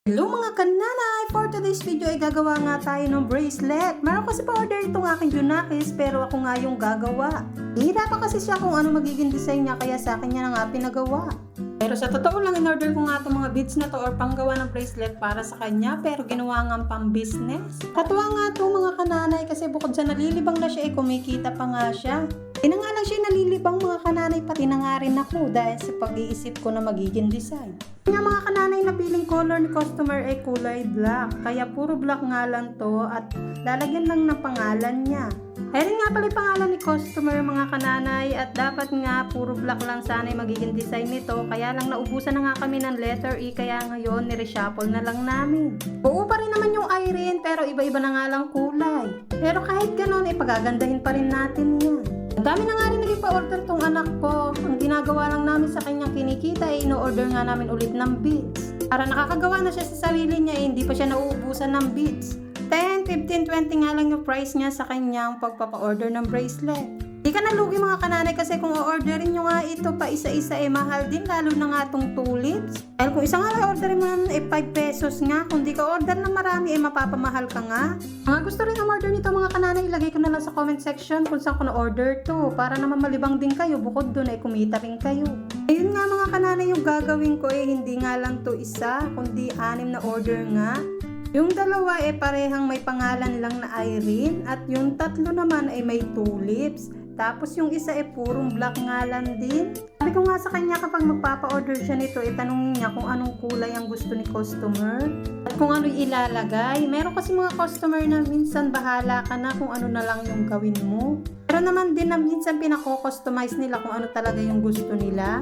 Hello mga kananay! For today's video ay gagawa nga tayo ng bracelet. Meron kasi pa-order itong aking Junakis pero ako nga yung gagawa. Hihirapan kasi siya kung ano magiging design niya kaya sa akin niya na nga pinagawa. Pero sa totoo lang in-order ko nga itong mga beads na to or panggawa ng bracelet para sa kanya pero ginawa nga pang business. Katuwa nga ito mga kananay kasi bukod sa nalilibang na siya ay kumikita pa nga siya. Hindi na nga lang siya nalilibang mga kananay pati na nga rin ako dahil sa pag-iisip ko na magiging design. Nga mga kananay na piling color ni customer ay kulay black. Kaya puro black nga lang to at lalagyan lang ng pangalan niya. Kaya rin nga pala yung pangalan ni customer mga kananay at dapat nga puro black lang sana yung magiging design nito. Kaya lang naubusan na nga kami ng letter E kaya ngayon nireshuffle na lang namin. Oo pa rin naman yung Irene pero iba-iba na nga lang kulay. Pero kahit ganon pagagandahin pa rin natin yan. Ang dami na nga rin naging pa-order tong anak ko. Ang ginagawa lang namin sa kanyang kinikita ay ino-order nga namin ulit ng beads. Para nakakagawa na siya sa sarili niya hindi pa siya nauubusan ng beads. 10, 15, 20 nga lang yung price niya sa kanyang pagpapa-order ng bracelet. Di ka nalugi mga kananay kasi kung o-orderin nyo nga ito pa isa-isa mahal din lalo na nga itong tulips. Dahil kung isa nga orderin mo naman 5 pesos nga. Kung di ka order ng marami mapapamahal ka nga. Mga gusto rin ang order nito mga kananay ilagay ko na lang sa comment section kung saan ko na-order to. Para naman malibang din kayo bukod doon kumita rin kayo. Ayun nga mga kananay yung gagawin ko hindi nga lang to isa kundi 6 na order nga. Yung dalawa parehang may pangalan lang na Irene at yung tatlo naman ay may tulips. Tapos yung isa purong black nga lang din. Sabi ko nga sa kanya kapag magpapa-order siya nito tanungin niya kung anong kulay ang gusto ni customer at kung ano ilalagay. Meron kasi mga customer na minsan bahala ka na kung ano na lang yung gawin mo. Pero naman din na minsan pinako-customize nila kung ano talaga yung gusto nila.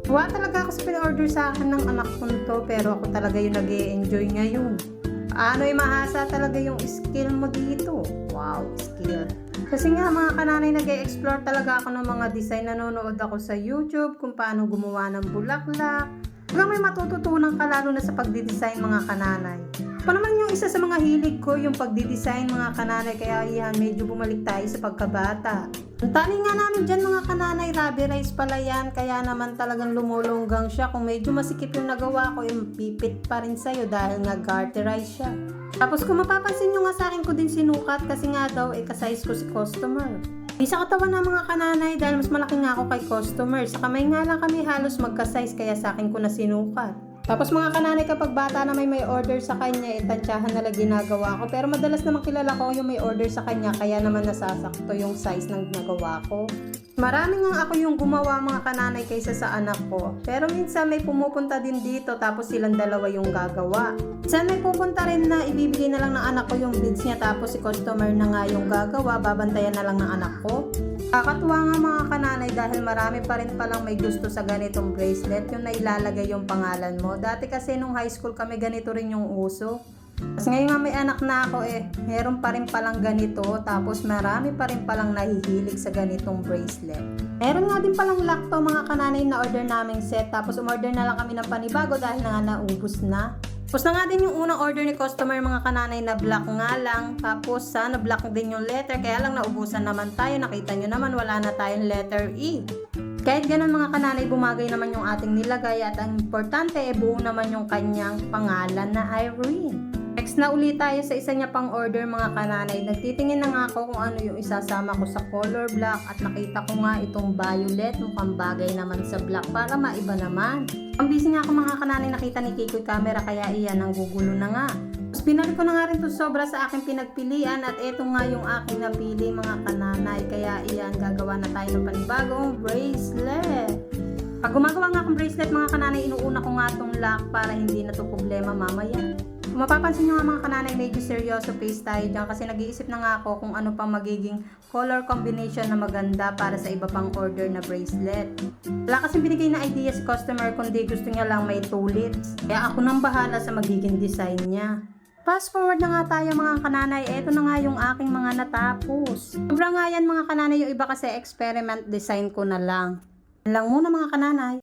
Huwa talaga ako sa pin-order sa akin ng anak ko nito pero ako talaga yung nag-e-enjoy ngayon. Ano mahasa talaga yung skill mo dito. Wow, skill. Kasi nga mga kananay nag-e-explore talaga ako ng mga design. Nanonood ako sa YouTube kung paano gumawa ng bulaklak. Hanggang may matututunan ka lalo na sa pagdidesign mga kananay. Pa naman yung isa sa mga hilig ko yung pagdidesign mga kananay kaya yan medyo bumalik tayo sa pagkabata. Ang tali nga namin dyan mga kananay, rubberized pala yan kaya naman talagang lumulunggang siya. Kung medyo masikip yung nagawa ko pipit pa rin sa'yo dahil nga garterized siya. Tapos kung mapapansin nyo nga sa akin ko din sinukat kasi nga daw kasize ko si customer. Di sa katawan na mga kananay dahil mas malaki nga ako kay customer. Sa kamay nga lang kami halos magka-size kaya sa akin ko na sinukat. Tapos mga kananay kapag bata na may order sa kanya tansyahan na lang ginagawa ko. Pero madalas naman kilala ko yung may order sa kanya kaya naman nasasakto yung size ng ginagawa ko. Marami nga ako yung gumawa mga kananay kaysa sa anak ko. Pero minsan may pumupunta din dito tapos silang dalawa yung gagawa. Minsan may pupunta rin na ibibigay na lang ng anak ko yung beads niya tapos si customer na nga yung gagawa. Babantayan na lang ng anak ko. Kakatuwa nga mga kananay dahil marami pa rin palang may gusto sa ganitong bracelet yung nailalagay yung pangalan mo. Dati kasi nung high school kami ganito rin yung uso. Kasi ngayon nga may anak na ako meron pa rin palang ganito tapos marami pa rin palang nahihilig sa ganitong bracelet. Meron nga din palang lakto mga kananay na order naming set tapos umorder na lang kami ng panibago dahil na naubos na. Tapos na nga din yung unang order ni customer mga kananay na black nga lang. Tapos sana black din yung letter kaya lang naubusan naman tayo. Nakita nyo naman wala na tayong letter E. Kahit ganun mga kananay bumagay naman yung ating nilagay at ang importante buo naman yung kanyang pangalan na Irene. Next na ulit tayo sa isa niya pang order mga kananay. Nagtitingin na nga ako kung ano yung isasama ko sa color black at nakita ko nga itong violet mukhang bagay naman sa black para maiba naman. Ang busy nga ako mga kananay nakita ni Kikoy camera kaya iyan ang gugulo na nga. Tapos binalik ko na nga rin to sobra sa aking pinagpilian at eto nga yung aking napili mga kananay kaya iyan gagawa na tayo ng panibagong bracelet. Pag gumagawa nga akong bracelet mga kananay inuuna ko nga itong lock para hindi na to problema mamaya. Kung mapapansin nyo nga mga kananay, medyo seryoso face tayo dyan kasi nag-iisip na nga ako kung ano pang magiging color combination na maganda para sa iba pang order na bracelet. Wala kasing binigay na idea si customer kundi gusto niya lang may tulips. Kaya ako nang bahala sa magiging design niya. Fast forward na nga tayo mga kananay, eto na nga yung aking mga natapos. Sobra nga yan mga kananay, yung iba kasi experiment design ko na lang. Yan lang muna mga kananay.